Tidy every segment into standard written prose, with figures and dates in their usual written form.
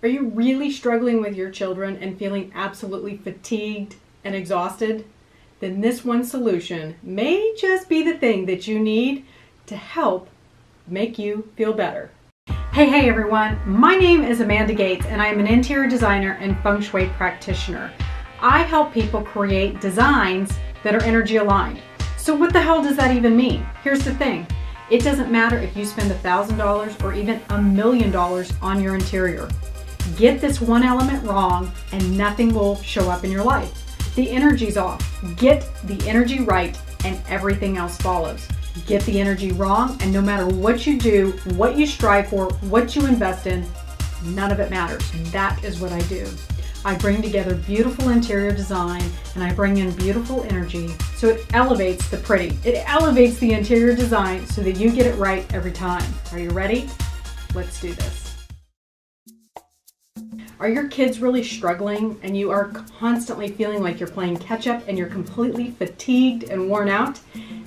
Are you really struggling with your children and feeling absolutely fatigued and exhausted? Then this one solution may just be the thing that you need to help make you feel better. Hey everyone, my name is Amanda Gates and I am an interior designer and Feng Shui practitioner. I help people create designs that are energy aligned. So what the hell does that even mean? Here's the thing. It doesn't matter if you spend $1,000 or even $1 million on your interior. Get this one element wrong and nothing will show up in your life. The energy's off. Get the energy right and everything else follows. Get the energy wrong and no matter what you do, what you strive for, what you invest in, none of it matters. That is what I do. I bring together beautiful interior design and I bring in beautiful energy so it elevates the pretty. It elevates the interior design so that you get it right every time. Are you ready? Let's do this. Are your kids really struggling and you are constantly feeling like you're playing catch up and you're completely fatigued and worn out?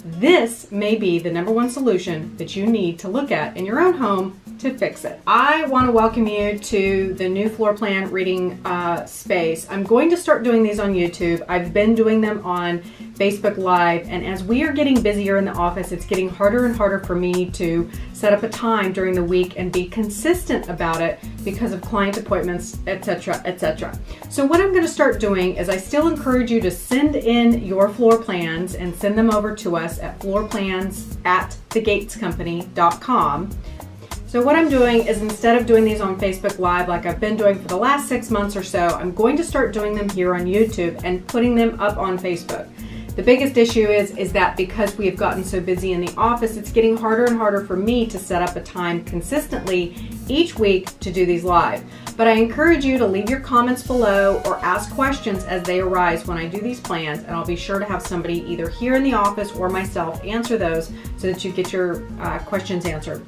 This may be the #1 solution that you need to look at in your own home to fix it. I want to welcome you to the new floor plan reading space. I'm going to start doing these on YouTube. I've been doing them on Facebook Live, and as we are getting busier in the office, it's getting harder and harder for me to set up a time during the week and be consistent about it because of client appointments, etc., etc. So what I'm going to start doing is I still encourage you to send in your floor plans and send them over to us at floorplans@thegatescompany.com. So what I'm doing is instead of doing these on Facebook Live like I've been doing for the last 6 months or so, I'm going to start doing them here on YouTube and putting them up on Facebook. The biggest issue is that because we have gotten so busy in the office, it's getting harder and harder for me to set up a time consistently each week to do these live. But I encourage you to leave your comments below or ask questions as they arise when I do these plans, and I'll be sure to have somebody either here in the office or myself answer those so that you get your questions answered.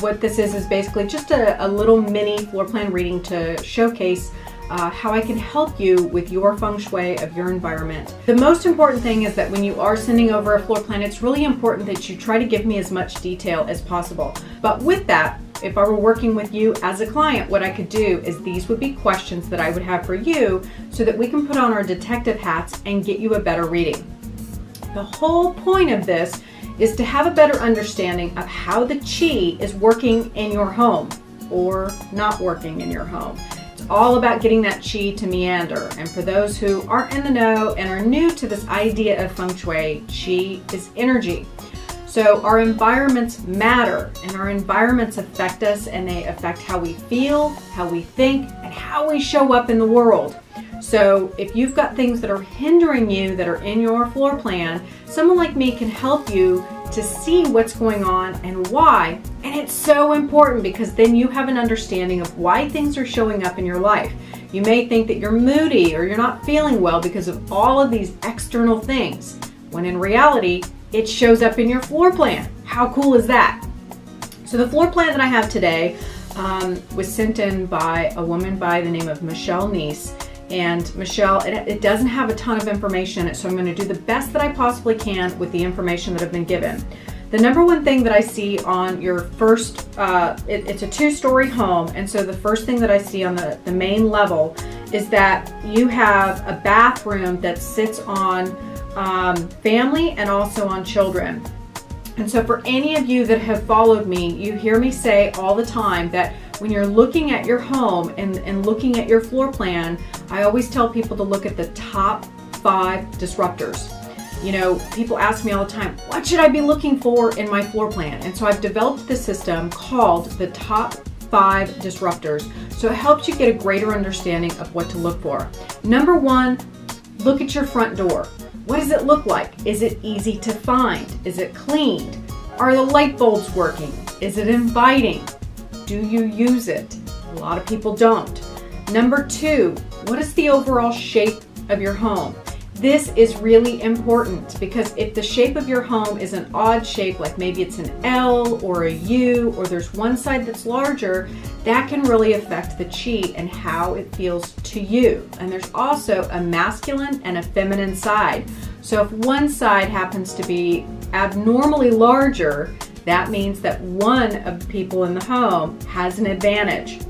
What this is basically just a little mini floor plan reading to showcase how I can help you with your feng shui of your environment. The most important thing is that when you are sending over a floor plan, it's really important that you try to give me as much detail as possible. But with that, if I were working with you as a client, what I could do is these would be questions that I would have for you so that we can put on our detective hats and get you a better reading. The whole point of this is to have a better understanding of how the chi is working in your home or not working in your home. It's all about getting that chi to meander. And for those who aren't in the know and are new to this idea of feng shui, chi is energy. So our environments matter and our environments affect us and they affect how we feel, how we think, and how we show up in the world. So if you've got things that are hindering you that are in your floor plan, someone like me can help you to see what's going on and why. And it's so important because then you have an understanding of why things are showing up in your life. You may think that you're moody or you're not feeling well because of all of these external things, when in reality, it shows up in your floor plan. How cool is that? So the floor plan that I have today was sent in by a woman by the name of Michelle Neese. And Michelle, it doesn't have a ton of information in it, so I'm going to do the best that I possibly can with the information that I've been given. The #1 thing that I see on your first, it's a 2-story home, and so the first thing that I see on the main level is that you have a bathroom that sits on family and also on children. And so for any of you that have followed me, you hear me say all the time that when you're looking at your home and looking at your floor plan, I always tell people to look at the top 5 disruptors. You know, people ask me all the time, what should I be looking for in my floor plan? And so I've developed this system called the top 5 disruptors. So it helps you get a greater understanding of what to look for. #1, look at your front door. What does it look like? Is it easy to find? Is it cleaned? Are the light bulbs working? Is it inviting? Do you use it? A lot of people don't. #2, what is the overall shape of your home? This is really important because if the shape of your home is an odd shape, like maybe it's an L or a U, or there's one side that's larger, that can really affect the chi and how it feels to you. And there's also a masculine and a feminine side. So if one side happens to be abnormally larger, that means that one of the people in the home has an advantage.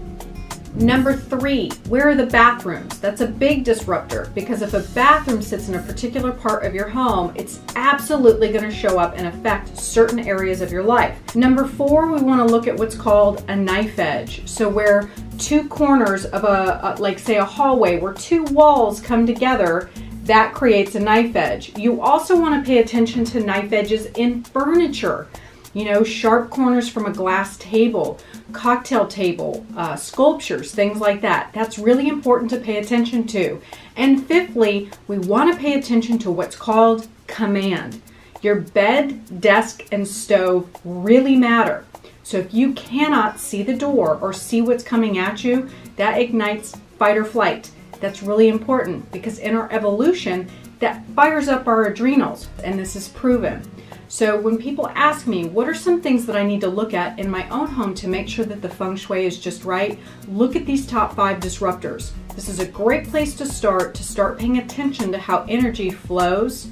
Number 3, where are the bathrooms? That's a big disruptor, because if a bathroom sits in a particular part of your home, it's absolutely going to show up and affect certain areas of your life. Number 4, we want to look at what's called a knife edge. So where two corners of like say a hallway, where two walls come together, that creates a knife edge. You also want to pay attention to knife edges in furniture. You know, sharp corners from a glass table, cocktail table, sculptures, things like that. That's really important to pay attention to. And fifthly, we want to pay attention to what's called command. Your bed, desk, and stove really matter. So if you cannot see the door or see what's coming at you, that ignites fight or flight. That's really important, because in our evolution, that fires up our adrenals, and this is proven. So when people ask me, what are some things that I need to look at in my own home to make sure that the Feng Shui is just right? Look at these top 5 disruptors. This is a great place to start paying attention to how energy flows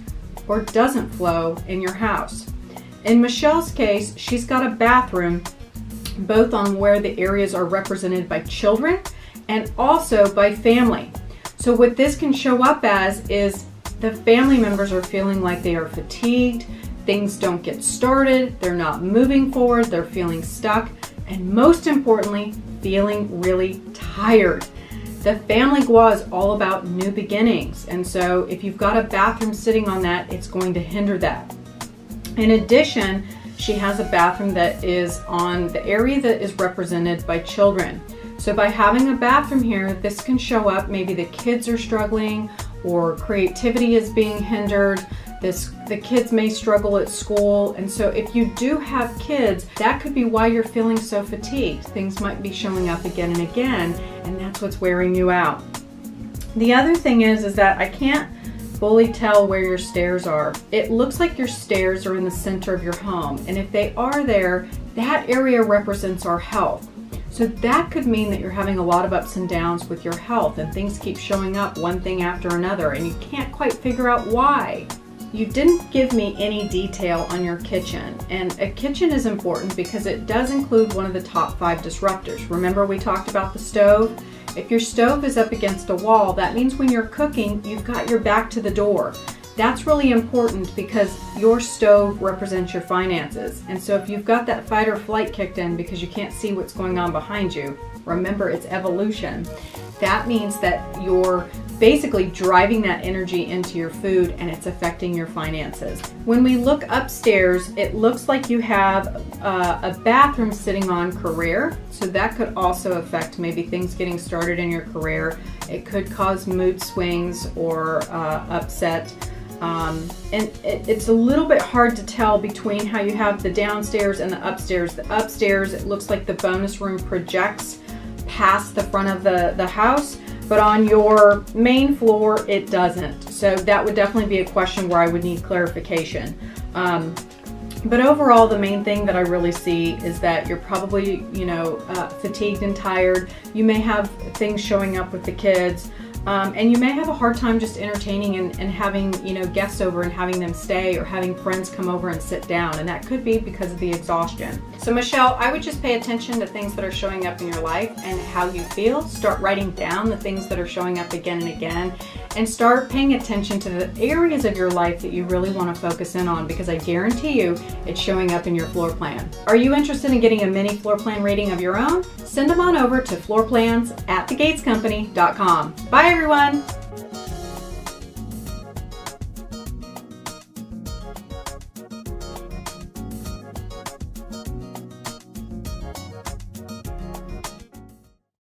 or doesn't flow in your house. In Michelle's case, she's got a bathroom both on where the areas are represented by children and also by family. So what this can show up as is the family members are feeling like they are fatigued, things don't get started, they're not moving forward, they're feeling stuck, and most importantly, feeling really tired. The family gua is all about new beginnings, and so if you've got a bathroom sitting on that, it's going to hinder that. In addition, she has a bathroom that is on the area that is represented by children. So by having a bathroom here, this can show up, maybe the kids are struggling or creativity is being hindered. The kids may struggle at school, and so if you do have kids, that could be why you're feeling so fatigued. Things might be showing up again and again, and that's what's wearing you out. The other thing is that I can't fully tell where your stairs are. It looks like your stairs are in the center of your home, and if they are there, that area represents our health. So that could mean that you're having a lot of ups and downs with your health, and things keep showing up one thing after another, and you can't quite figure out why. You didn't give me any detail on your kitchen, and a kitchen is important because it does include one of the top 5 disruptors. Remember we talked about the stove? If your stove is up against a wall, that means when you're cooking, you've got your back to the door. That's really important because your stove represents your finances. And so if you've got that fight or flight kicked in because you can't see what's going on behind you, remember it's evolution. That means that you're basically driving that energy into your food and it's affecting your finances. When we look upstairs, it looks like you have a bathroom sitting on career. So that could also affect maybe things getting started in your career. It could cause mood swings or upset. And it's a little bit hard to tell between how you have the downstairs and the upstairs. The upstairs, it looks like the bonus room projects past the front of the house, but on your main floor it doesn't. So that would definitely be a question where I would need clarification. But overall, the main thing that I really see is that you're probably, fatigued and tired. You may have things showing up with the kids. And you may have a hard time just entertaining and having, guests over and having them stay, or having friends come over and sit down. And that could be because of the exhaustion. So Michelle, I would just pay attention to things that are showing up in your life and how you feel. Start writing down the things that are showing up again and again, and start paying attention to the areas of your life that you really want to focus in on, because I guarantee you it's showing up in your floor plan. Are you interested in getting a mini floor plan reading of your own? Send them on over to floorplans@thegatescompany.com. Bye everyone!